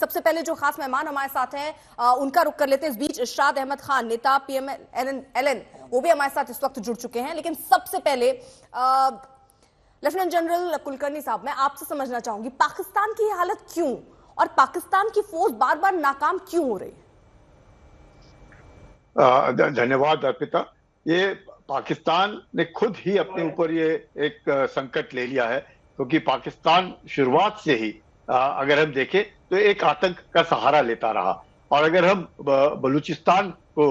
सबसे पहले जो खास मेहमान हमारे साथ हैं उनका रुख कर लेते हैं। इस बीच इरशाद अहमद खान, नेता PMLN, वो भी हमारे साथ इस वक्त जुड़ चुके हैं। लेकिन सबसे पहले लेफ्टिनेंट जनरल कुलकर्णी साहब, मैं आपसे समझना चाहूंगी पाकिस्तान की हालत क्यों और पाकिस्तान की फोर्स बार बार नाकाम क्यों हो रही है? धन्यवाद अर्पिता। ये पाकिस्तान ने खुद ही अपने ऊपर ये एक संकट ले लिया है, क्योंकि पाकिस्तान शुरुआत से ही अगर हम देखें तो एक आतंक का सहारा लेता रहा। और अगर हम बलूचिस्तान को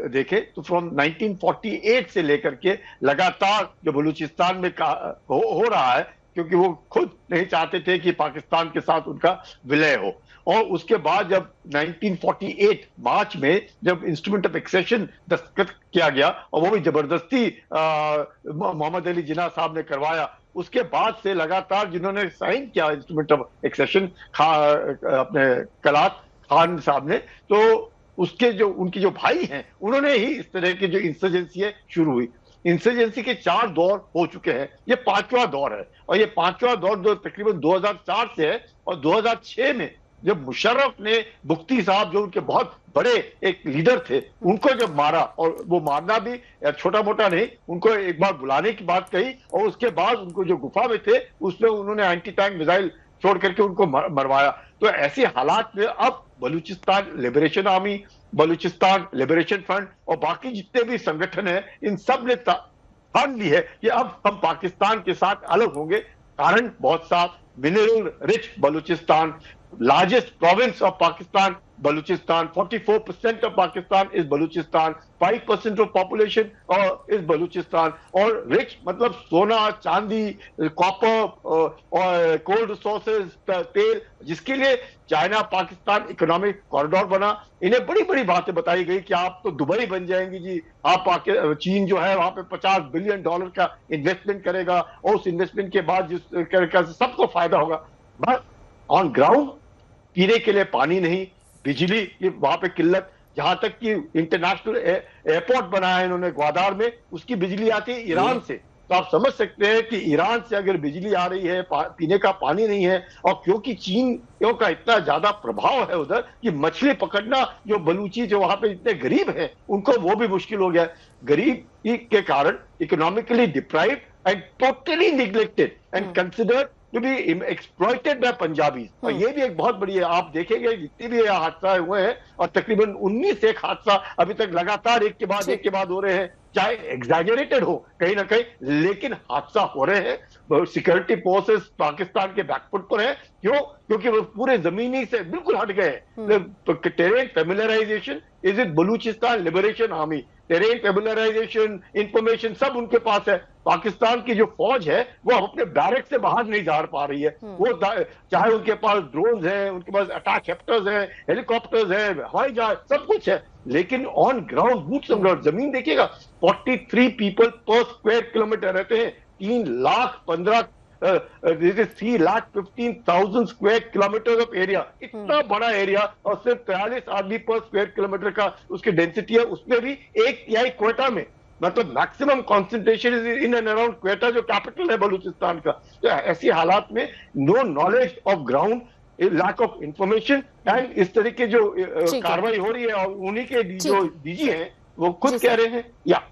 देखें तो फ्रॉम 1948 से लेकर के लगातार जो बलूचिस्तान में हो रहा है, क्योंकि वो खुद नहीं चाहते थे कि पाकिस्तान के साथ उनका विलय हो। और उसके बाद जब 1948 मार्च में जब इंस्ट्रूमेंट ऑफ एक्सेशन दस्तखत किया गया, और वो भी जबरदस्ती मोहम्मद अली जिन्ना साहब ने करवाया, उसके बाद से लगातार जिन्होंने साइन किया इंस्ट्रूमेंट ऑफ एक्सेशन अपने कलात खान साहब ने, तो उसके जो उनके जो भाई हैं उन्होंने ही इस तरह की जो इंसर्जेंसी है शुरू हुई। इंसर्जेंसी के 4 दौर हो चुके हैं, ये 5वां दौर है। और ये 5वां दौर जो तकरीबन 2004 से है, और 2006 में जब मुशर्रफ ने मुफ्ती साहब जो उनके बहुत बड़े एक लीडर थे उनको जब मारा, और वो मारना भी छोटा मोटा नहीं, उनको एक बार बुलाने की बात कही, और उसके बाद उनको जो गुफा में थे उसमें उन्होंने एंटी टैंक मिसाइल छोड़ करके उनको मरवाया। तो ऐसे हालात में अब Balochistan liberation army, Balochistan liberation front और बाकी जितने भी संगठन हैं, इन सब ने ठान ली है कि अब हम पाकिस्तान के साथ अलग होंगे। कारण बहुत साफ, mineral rich Balochistan, largest province of Pakistan, Balochistan, 44% of Pakistan is Balochistan, 5% of population is Balochistan, और rich मतलब सोना, चांदी, कॉपर और कोल्ड रिसोर्सेज, तेल, जिसके लिए चाइना पाकिस्तान इकोनॉमिक कॉरिडोर बना। इन्हें बड़ी बड़ी बातें बताई गई कि आप तो दुबई बन जाएंगी जी, आप चीन जो है वहां पे $50 बिलियन का इन्वेस्टमेंट करेगा, और उस इन्वेस्टमेंट के बाद जिस सबको फायदा होगा। बट ऑन ग्राउंड पीने के लिए पानी नहीं, बिजली की वहां पे किल्लत, जहां तक कि इंटरनेशनल एयरपोर्ट बनाया है इन्होंने ग्वादार में, उसकी बिजली आती है ईरान से। तो आप समझ सकते हैं कि ईरान से अगर बिजली आ रही है, पीने का पानी नहीं है, और क्योंकि चीनियों का इतना ज्यादा प्रभाव है उधर कि मछली पकड़ना, जो बलूची जो वहां पे इतने गरीब हैं उनको वो भी मुश्किल हो गया। गरीबी के कारण economically deprived and totally neglected and considered to be exploited by Punjabi. और ये भी एक बहुत बड़ी है। आप देखेंगे जितने भी हादसा हुए हैं, और तकरीबन 19 एक हादसा अभी तक लगातार एक के बाद हो रहे हैं, चाहे एग्जैजरेटेड हो कहीं ना कहीं, लेकिन हादसा हो रहे हैं। सिक्योरिटी फोर्सेस पाकिस्तान के बैकफुट पर है। क्यों? क्योंकि वो पूरे जमीनी से बिल्कुल हट गए। Terrain familiarization is it Balochistan liberation army, terrain familiarization, information सब उनके पास है। पाकिस्तान की जो फौज है वो अपने बैरक से बाहर नहीं जा पा रही है। वो चाहे उनके पास ड्रोन्स हैं, उनके पास अटैक हेप्टर्स हैं, हेलीकॉप्टर्स हैं, हवाई जहाज, सब कुछ है, लेकिन on ground boots on ground जमीन देखिएगा, 43 पीपल पर स्क्वायर किलोमीटर रहते हैं, 3,15,000 स्क्वायर किलोमीटर ऑफ एरिया, इतना बड़ा एरिया, और सिर्फ 43 आदमी पर स्क्वायर किलोमीटर का उसकी डेंसिटी है। उसमें भी 1/3 क्वेटा में, मतलब maximum concentration is in and around Quetta जो कैपिटल है बलूचिस्तान का। तो ऐसी हालात में no knowledge of ground, lack of information, and इस तरह के जो कार्रवाई हो रही है, और उन्हीं के जो डीजी हैं वो खुद कह रहे हैं। या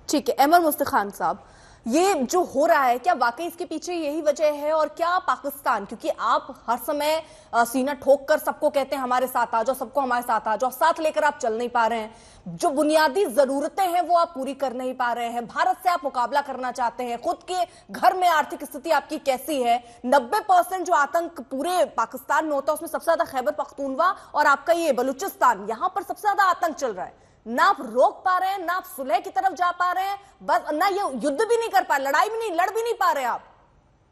ठीक है, अहमद मुस्तखान साहब, ये जो हो रहा है क्या वाकई इसके पीछे यही वजह है? और क्या पाकिस्तान, क्योंकि आप हर समय सीना ठोक कर सबको कहते हैं हमारे साथ आ जाओ, सबको हमारे साथ आ जाओ, साथ लेकर आप चल नहीं पा रहे हैं, जो बुनियादी जरूरतें हैं वो आप पूरी कर नहीं पा रहे हैं, भारत से आप मुकाबला करना चाहते हैं, खुद के घर में आर्थिक स्थिति आपकी कैसी है? 90% जो आतंक पूरे पाकिस्तान में होता है उसमें सबसे ज्यादा खैबर पख्तूनवा और आपका ये बलूचिस्तान, यहां पर सबसे ज्यादा आतंक चल रहा है। ना आप रोक पा रहे हैं, ना आप सुलह की तरफ जा पा रहे हैं, बस ना ये युद्ध भी नहीं कर पा, लड़ाई भी नहीं लड़ भी नहीं पा रहे। आप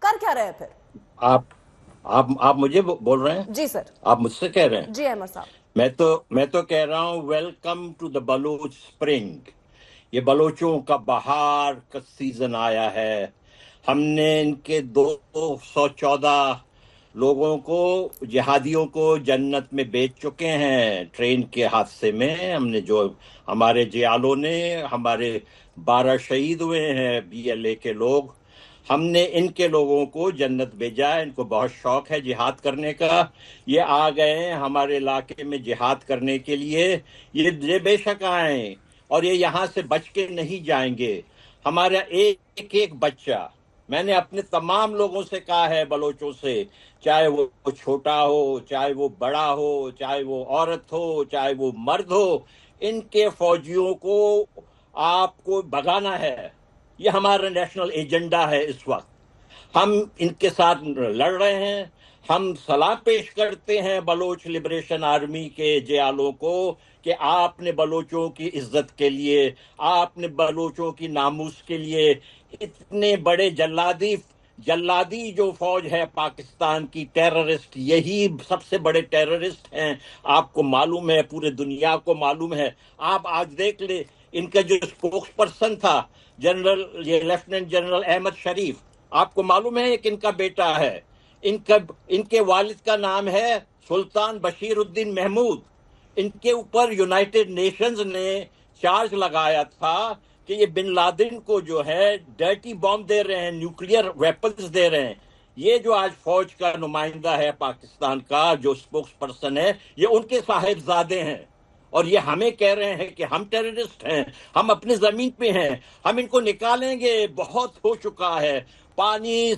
कर क्या रहे हैं फिर? आप मुझे बोल रहे हैं? जी सर। आप मुझसे कह रहे हैं? जी अहमद साहब। मैं तो कह रहा हूं welcome to the Baloch spring. ये बलोचों का बहार का सीजन आया है। हमने इनके 214 लोगों को, जिहादियों को जन्नत में बेच चुके हैं ट्रेन के हादसे में। हमने जो हमारे जियालों ने, हमारे 12 शहीद हुए हैं BLA के लोग, हमने इनके लोगों को जन्नत भेजा है, इनको बहुत शौक है जिहाद करने का। ये आ गए हैं हमारे इलाके में जिहाद करने के लिए। ये बेशक आए और ये यहाँ से बच के नहीं जाएंगे। हमारा एक एक बच्चा, मैंने अपने तमाम लोगों से कहा है, बलोचों से, चाहे वो छोटा हो, चाहे वो बड़ा हो, चाहे वो औरत हो, चाहे वो मर्द हो, इनके फौजियों को आपको भगाना है। ये हमारा नेशनल एजेंडा है। इस वक्त हम इनके साथ लड़ रहे हैं। हम सलाह पेश करते हैं बलोच लिबरेशन आर्मी के जयालों को कि आपने बलोचों की इज्जत के लिए, आपने बलोचों की नामूस के लिए इतने बड़े जल्लादी जो फौज है पाकिस्तान की, टेररिस्ट, यही सबसे बड़े टेररिस्ट हैं। आपको मालूम है, पूरे दुनिया को मालूम है। आप आज देख ले, इनका जो स्पोक्स पर्सन था ये लेफ्टिनेंट जनरल अहमद शरीफ, आपको मालूम है कि इनका बेटा है। इनके वालिद का नाम है सुल्तान बशीरुद्दीन महमूद। इनके ऊपर यूनाइटेड नेशंस ने चार्ज लगाया था कि ये बिन लादेन को जो है डर्टी बॉम्ब दे रहे हैं, न्यूक्लियर वेपन्स दे रहे हैं। ये जो आज फौज का नुमाइंदा है पाकिस्तान का, जो स्पोक्स पर्सन है, ये उनके साहिबजादे हैं। और ये हमें कह रहे हैं कि हम टेररिस्ट हैं, हम अपनी जमीन पे हैं, हम इनको निकालेंगे। बहुत हो चुका है, पानी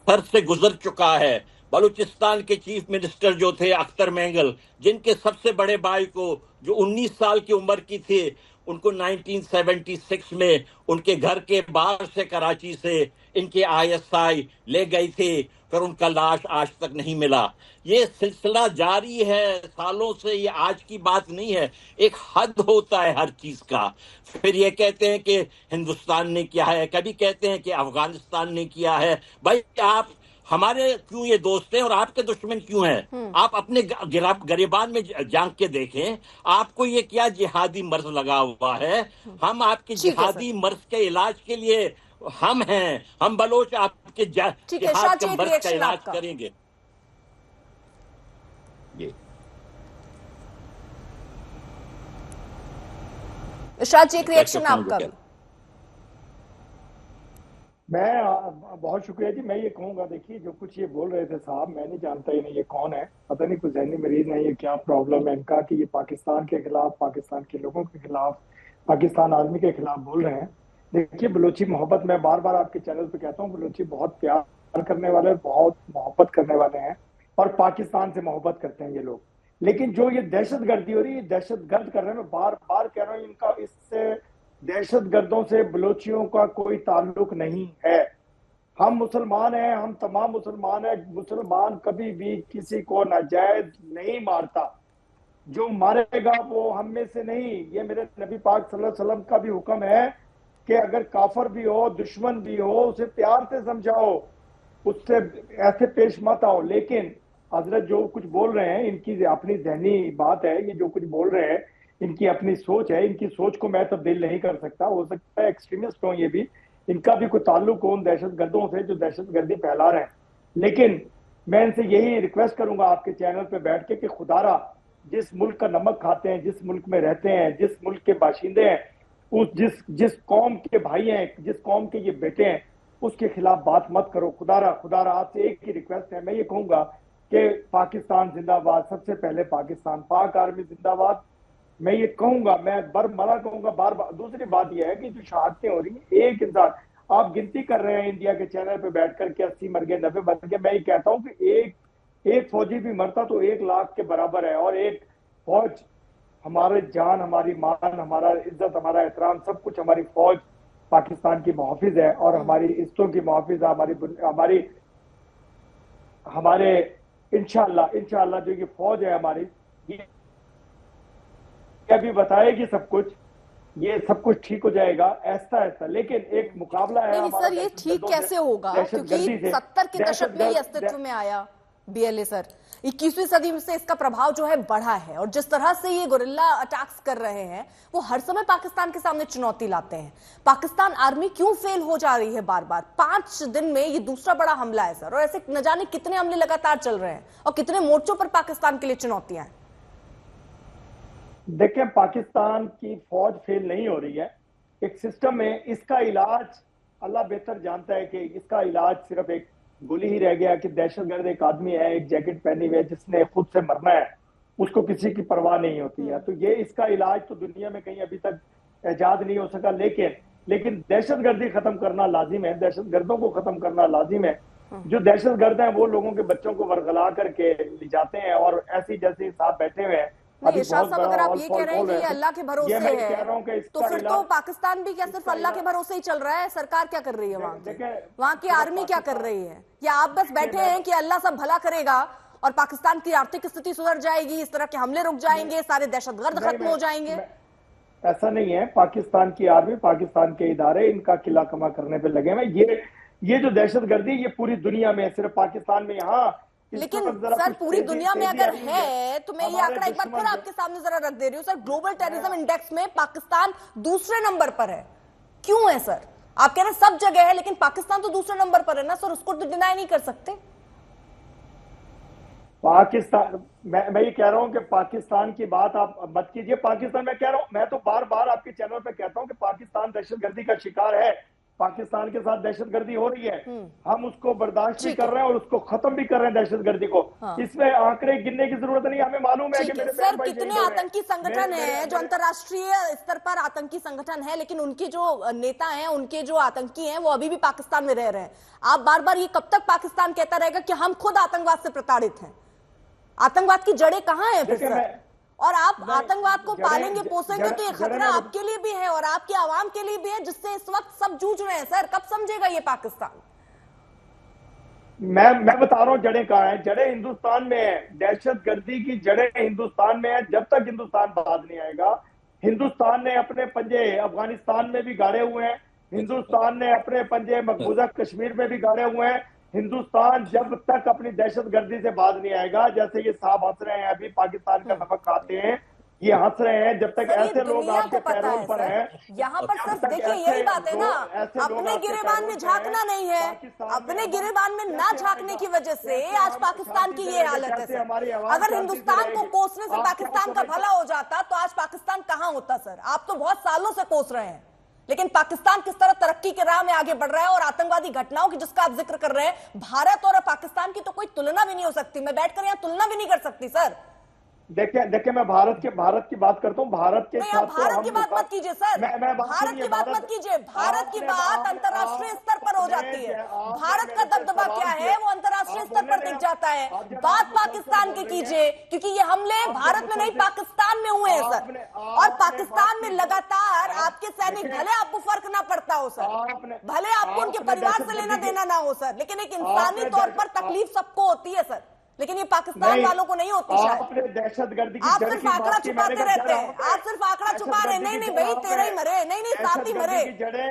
सर से गुजर चुका है। बलूचिस्तान के चीफ मिनिस्टर जो थे अख्तर मेंगल, जिनके सबसे बड़े भाई को, जो 19 साल की उम्र की थी, उनको 1976 में उनके घर के बाहर से, कराची से, इनके ISI ले गई थी। फिर उनका लाश आज तक नहीं मिला। ये सिलसिला जारी है सालों से, ये आज की बात नहीं है। एक हद होता है हर चीज का। फिर ये कहते हैं कि हिंदुस्तान ने किया है, कभी कहते हैं कि अफगानिस्तान ने किया है। भाई आप हमारे क्यों ये दोस्त हैं और आपके दुश्मन क्यों हैं? आप अपने गरिबान में झांक के देखें, आपको ये क्या जिहादी मर्ज लगा हुआ है? हम आपके जिहादी मर्ज के इलाज के लिए हम हैं। हम बलोच आपके जिहाद के मर्ज का इलाज करेंगे। ये इरशाद जी, एक रिएक्शन आपका भी। मैं बहुत शुक्रिया जी। मैं ये कहूंगा, देखिए जो कुछ ये बोल रहे थे साहब, मैं नहीं जानता ही नहीं ये कौन है, पता नहीं कुछ जहनी मरीज है, ये क्या प्रॉब्लम है इनका कि ये पाकिस्तान के खिलाफ, पाकिस्तान के लोगों के खिलाफ, पाकिस्तान आर्मी के खिलाफ बोल रहे हैं। देखिए बलोची मोहब्बत, मैं बार बार आपके चैनल पे कहता हूँ, बलोची बहुत प्यार करने वाले, बहुत मोहब्बत करने वाले हैं और पाकिस्तान से मोहब्बत करते हैं ये लोग। लेकिन जो ये दहशत गर्दी हो रही है, दहशत गर्द कर रहे हैं, मैं बार बार कह रहा हूँ, इनका इससे दहशत गर्दों से बलोचियों का कोई ताल्लुक नहीं है। हम मुसलमान हैं, हम तमाम मुसलमान हैं। मुसलमान कभी भी किसी को नाजायज नहीं मारता। जो मारेगा वो हम में से नहीं। ये मेरे नबी पाक सल्लल्लाहु अलैहि वसल्लम का भी हुक्म है कि अगर काफर भी हो, दुश्मन भी हो, उसे प्यार से समझाओ, उससे ऐसे पेश मत आओ। लेकिन हजरत जो कुछ बोल रहे हैं, इनकी अपनी जहनी बात है, ये जो कुछ बोल रहे हैं इनकी अपनी सोच है। इनकी सोच को मैं तब्दील नहीं कर सकता। हो सकता है एक्सट्रीमिस्ट हो ये भी, इनका भी कोई ताल्लुक हो उन दहशत गर्दों से जो दहशत गर्दी फैला रहे हैं। लेकिन मैं इनसे यही रिक्वेस्ट करूंगा आपके चैनल पे बैठ के कि खुदारा, जिस मुल्क का नमक खाते हैं, जिस मुल्क में रहते हैं, जिस मुल्क के बाशिंदे हैं, उस जिस कौम के भाई हैं, जिस कौम के ये बेटे हैं, उसके खिलाफ बात मत करो। खुदारा खुदारा आपसे एक ही रिक्वेस्ट है। मैं ये कहूंगा कि पाकिस्तान जिंदाबाद, सबसे पहले पाकिस्तान, पाक आर्मी जिंदाबाद। मैं ये कहूंगा, मैं बरमला कहूंगा बार बार। दूसरी बात यह है कि जो शहादतें हो रही हैं, एक इंसान, आप गिनती कर रहे हैं इंडिया के चैनल पे बैठकर के 80 मर गए, 90 मर गए। मैं ये कहता हूं कि एक फौजी भी मरता तो 1 लाख के बराबर है। और एक फौज, हमारे जान, हमारी मान, हमारा इज्जत, हमारा एहतराम, सब कुछ हमारी फौज पाकिस्तान की मुहाफिज है और हमारी इज्जतों की मुहाफिज है। हमारे इंशाअल्लाह जो ये फौज है हमारी, ये भी बताएगी सब कुछ, ये सब कुछ ठीक हो जाएगा ऐसा ऐसा। लेकिन एक मुकाबला है हमारा। सर ये ठीक कैसे होगा, क्योंकि 70 के दशक में ही अस्तित्व में आया BLA सर। 21वीं सदी से इसका प्रभाव जो है बढ़ा है और जिस तरह से ये गुरिल्ला अटैक्स कर रहे हैं वो हर समय पाकिस्तान के सामने चुनौती लाते हैं। पाकिस्तान आर्मी क्यों फेल हो जा रही है बार बार? 5 दिन में ये दूसरा बड़ा हमला है सर, और ऐसे न जाने कितने हमले लगातार चल रहे हैं और कितने मोर्चों पर पाकिस्तान के लिए चुनौतियां हैं। देखिए, पाकिस्तान की फौज फेल नहीं हो रही है। एक सिस्टम है, इसका इलाज अल्लाह बेहतर जानता है कि इसका इलाज सिर्फ एक गोली ही रह गया कि दहशतगर्द एक आदमी है, एक जैकेट पहनी हुई है, जिसने खुद से मरना है, उसको किसी की परवाह नहीं होती है। तो ये इसका इलाज तो दुनिया में कहीं अभी तक इजाद नहीं हो सका, लेकिन दहशतगर्दी खत्म करना लाजिम है, दहशतगर्दों को खत्म करना लाजिम है। जो दहशतगर्द हैं वो लोगों के बच्चों को वरगला करके ले जाते हैं, और ऐसी जैसे साहब बैठे हुए हैं। नहीं इरशाद साहब, अगर आप ये कह रहे हैं कि ये अल्लाह के भरोसे है, तो फिर तो पाकिस्तान भी क्या सिर्फ अल्लाह के भरोसे ही चल रहा है? सरकार क्या कर रही है वहाँ की आर्मी क्या कर रही है? या आप बस बैठे हैं कि अल्लाह सब भला करेगा और पाकिस्तान की आर्थिक स्थिति सुधर जाएगी, इस तरह के हमले रुक जाएंगे, सारे दहशतगर्द खत्म हो जाएंगे? ऐसा नहीं है। पाकिस्तान की आर्मी, पाकिस्तान के इदारे इनका किला कमा करने पे लगे हुए। ये जो दहशतगर्दी ये पूरी दुनिया में है, सिर्फ पाकिस्तान में यहाँ। लेकिन सर पूरी दुनिया में अगर है तो मैं ये आंकड़ा एक बार फिर आपके सामने जरा रख दे रही हूँ सर। ग्लोबल टेररिज्म इंडेक्स में पाकिस्तान दूसरे नंबर पर है। क्यों है सर? आप कह रहे हैं सब जगह है, लेकिन पाकिस्तान तो दूसरे नंबर पर है ना सर, उसको तो डिनाई नहीं कर सकते। पाकिस्तान, मैं ये कह रहा हूँ कि पाकिस्तान की बात आप मत कीजिए। पाकिस्तान, मैं कह रहा हूँ, मैं तो बार बार आपके चैनल पे कहता हूँ कि पाकिस्तान दहशतगर्दी का शिकार है, पाकिस्तान के साथ दहशतगर्दी हो रही है, हम उसको बर्दाश्त भी कर रहे हैं और उसको खत्म भी कर रहे हैं दहशतगर्दी को। इसमें आंकड़े गिनने की जरूरत नहीं, हमें मालूम है कि मेरे सर कितने आतंकी संगठन है जो अंतरराष्ट्रीय स्तर पर आतंकी संगठन है, लेकिन उनके जो नेता हैं, उनके जो आतंकी हैं, वो अभी भी पाकिस्तान में रह रहे हैं। आप बार बार ये कब तक पाकिस्तान कहता रहेगा कि हम खुद आतंकवाद से प्रताड़ित हैं? आतंकवाद की जड़ें कहां हैं फिर सर? और आप आतंकवाद को पालेंगे पोसेंगे तो ये खतरा आपके लिए भी है और आपके आवाम के लिए भी है, जिससे इस वक्त सब जूझ रहे हैं। सर कब समझेगा ये पाकिस्तान? मैं बता रहा हूँ जड़ें कहाँ हैं। जड़ें हिंदुस्तान में है, दहशतगर्दी की जड़ें हिंदुस्तान में है। जब तक हिंदुस्तान बाज नहीं आएगा, हिंदुस्तान ने अपने पंजे अफगानिस्तान में भी गाड़े हुए हैं, हिंदुस्तान ने अपने पंजे मकबूजा कश्मीर में भी गाड़े हुए हैं। हिंदुस्तान जब तक अपनी दहशतगर्दी से बाज नहीं आएगा, जैसे ये साहब हंस रहे हैं अभी, पाकिस्तान का नमक खाते हैं, ये हंस रहे हैं, जब तक ऐसे लोग आपके पैरोल पर हैं। यहाँ पर सिर्फ देखिए यही बात है ना, अपने गिरेबान में झांकना नहीं है, अपने गिरेबान में ना झांकने की वजह से आज पाकिस्तान की ये हालत है सर। अगर हिंदुस्तान को कोसने से पाकिस्तान का भला हो जाता तो आज पाकिस्तान कहाँ होता सर? आप तो बहुत सालों से कोस रहे हैं, लेकिन पाकिस्तान किस तरह तरक्की के राह में आगे बढ़ रहा है और आतंकवादी घटनाओं की जिसका आप जिक्र कर रहे हैं, भारत और पाकिस्तान की तो कोई तुलना भी नहीं हो सकती। मैं बैठकर यहाँ तुलना भी नहीं कर सकती सर। देखिए मैं भारत की बात करता हूँ। भारत के साथ भारत की बात मत कीजिए सर, भारत की बात मत कीजिए। भारत की बात अंतर्राष्ट्रीय स्तर पर हो जाती है। भारत का दबदबा क्या है वो अंतर्राष्ट्रीय स्तर पर दिख जाता है। बात पाकिस्तान की कीजिए, क्योंकि ये हमले भारत में नहीं पाकिस्तान में हुए हैं सर, और पाकिस्तान में लगातार आपके सैनिक, भले आपको फर्क ना पड़ता हो सर, भले आपको उनके परिवार से लेना देना ना हो सर, लेकिन एक इंसानी तौर पर तकलीफ सबको होती है सर, लेकिन ये पाकिस्तान वालों को नहीं होती शायद। दहशतगर्दी आप सिर्फ आंकड़ा छुपाते रहते हैं, आप सिर्फ आंकड़ा छुपा रहे हैं। नहीं भाई 13 ही मरे, नहीं 7 ही मरे।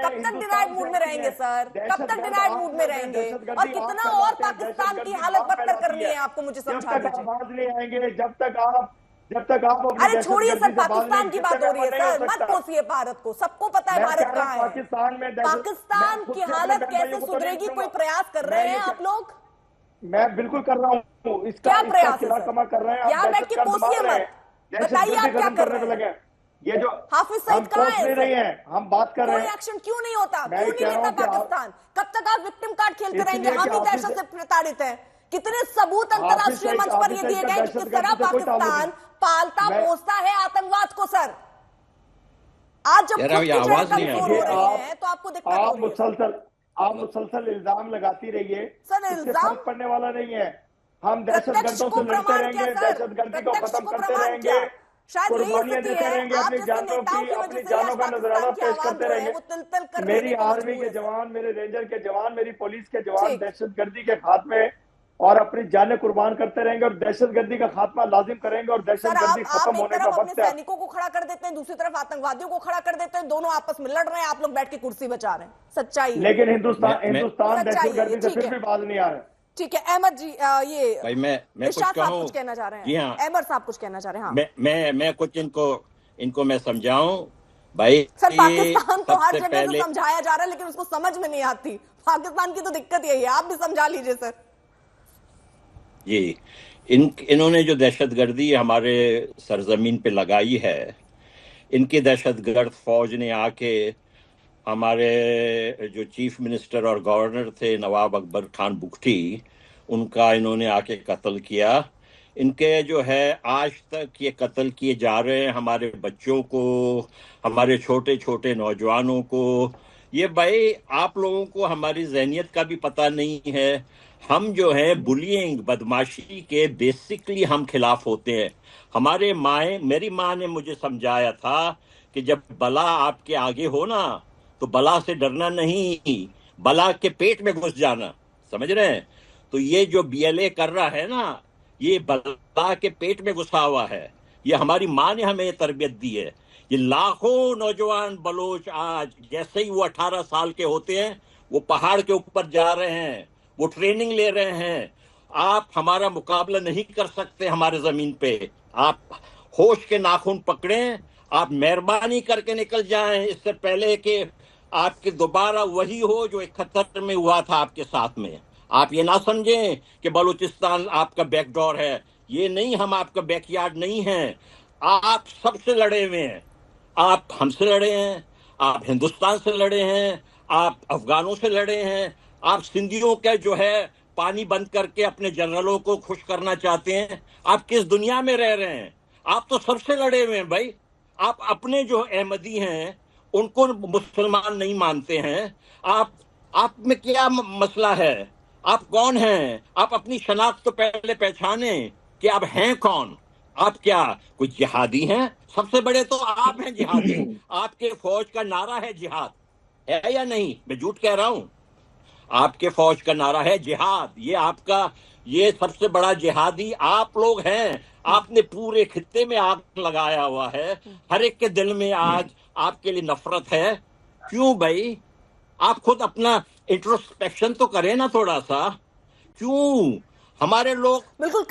कब तक डिनाइड मूड में रहेंगे सर? कब तक डिनाइड मूड में रहेंगे? और कितना और पाकिस्तान की हालत बदतर करनी है आपको, मुझे समझा दीजिए। जब तक आप अरे छोड़िए सर, पाकिस्तान की बात हो रही है सर, मत कोसिए भारत को। सबको पता है भारत कहाँ है। पाकिस्तान की हालत कैसे सुधरेगी, कोई प्रयास कर रहे हैं आप लोग? मैं बिल्कुल कर रहा हूँ। इसका क्या प्रयास है कमा कर रहे हैं। यहाँ बैठ के कोसिए मत, बताइए आप क्या कर रहे हैं। ये जो हाफिज सईद कहाँ है? नहीं है, हम बात कर रहे हैं। कोई एक्शन क्यों नहीं होता? क्यों नहीं लेता पाकिस्तान? कब तक आप विक्टिम कार्ड खेलते रहेंगे? हम ही दहशत से प्रताड़ित हैं। कितने सबूत अंतर्राष्ट्रीय मंच पर ये दिए गए कि किस तरह पाकिस्तान पालता पोसता है आतंकवाद को सर। आज जब आवाज नहीं हो रही है तो आपको दिक्कत हो रही है। आप मुसलसल इल्जाम लगाती रहिए सर, इल्जाम पड़ने वाला नहीं है। हम दहशतगर्दों से लड़ते रहेंगे, दहशतगर्दी को खत्म करते रहेंगे, कुर्बानियां देते रहेंगे, अपनी जानों का नजराना पेश करते रहेंगे। मेरी आर्मी के जवान, मेरे रेंजर के जवान, मेरी पुलिस के जवान दहशतगर्दी के खात्मे और अपनी जानें कुर्बान करते रहेंगे और दहशतगर्दी का खात्मा लाजिम करेंगे। और दहशतगर्दी खत्म होने का वक्त है। सैनिकों को खड़ा कर देते हैं, दूसरी तरफ आतंकवादियों को खड़ा कर देते हैं, दोनों आपस में लड़ रहे हैं, आप लोग बैठ के कुर्सी बचा रहे हैं। सच्चाई। लेकिन हिंदुस्तान दहशतगर्दी से फिर भी बाज नहीं आ रहे। ठीक है अहमद जी, ये भाई मैं कुछ कहना चाह रहे हैं। जी हाँ, अहमद साहब कुछ कहना चाह रहे हैं। हाँ, मैं कुछ इनको मैं समझाऊं भाई। सर पाकिस्तान तो हर जगह से समझाया जा रहा है, लेकिन उसको समझ में नहीं आती। पाकिस्तान की तो दिक्कत यही है, आप भी समझा लीजिए सर जी। इन्होंने जो दहशतगर्दी हमारे सरजमीन पे लगाई है, इनकी दहशतगर्द फौज ने आके हमारे जो चीफ मिनिस्टर और गवर्नर थे नवाब अकबर खान बुगटी, उनका इन्होंने आके कत्ल किया। इनके जो है आज तक ये कत्ल किए जा रहे हैं हमारे बच्चों को, हमारे छोटे छोटे नौजवानों को। ये भाई आप लोगों को हमारी ज़हनियत का भी पता नहीं है। हम जो है बुलिंग, बदमाशी के बेसिकली हम खिलाफ होते हैं। मेरी माँ ने मुझे समझाया था कि जब बला आपके आगे हो ना, तो बला से डरना नहीं, बला के पेट में घुस जाना। समझ रहे हैं? तो ये जो बीएलए कर रहा है ना, ये बला के पेट में घुसा हुआ है। ये हमारी माँ ने हमें तरबियत दी है। ये लाखों नौजवान बलोच आज जैसे ही वो 18 साल के होते हैं, वो पहाड़ के ऊपर जा रहे हैं, वो ट्रेनिंग ले रहे हैं। आप हमारा मुकाबला नहीं कर सकते हमारे जमीन पे। आप होश के नाखून पकड़ें, आप मेहरबानी करके निकल जाएं, इससे पहले कि आपके दोबारा वही हो जो 71 में हुआ था आपके साथ में। आप ये ना समझें कि बलूचिस्तान आपका बैकडोर है। ये नहीं, हम आपका बैकयार्ड नहीं हैं। आप सबसे लड़े हुए हैं। आप हमसे लड़े हैं, आप हिंदुस्तान से लड़े हैं, आप अफगानों से लड़े हैं, आप सिंधियों का जो है पानी बंद करके अपने जनरलों को खुश करना चाहते हैं। आप किस दुनिया में रह रहे हैं? आप तो सबसे लड़े हुए हैं भाई। आप अपने जो अहमदी हैं उनको मुसलमान नहीं मानते हैं। आप में क्या मसला है? आप कौन हैं? आप अपनी शनाख्त तो पहले पहचाने कि आप हैं कौन। आप क्या कोई जिहादी हैं? सबसे बड़े तो आप हैं जिहादी। आपके फौज का नारा है जिहाद, है या नहीं? मैं झूठ कह रहा हूं? आपके फौज का नारा है जिहाद। ये आपका, ये सबसे बड़ा जिहादी आप लोग हैं। आपने पूरे खित्ते में आग लगाया हुआ है। हर एक के दिल में आज आपके लिए नफरत है। क्यों भाई? आप खुद अपना इंट्रोस्पेक्शन तो करें ना थोड़ा सा। क्यों हमारे लोग बिल्कुल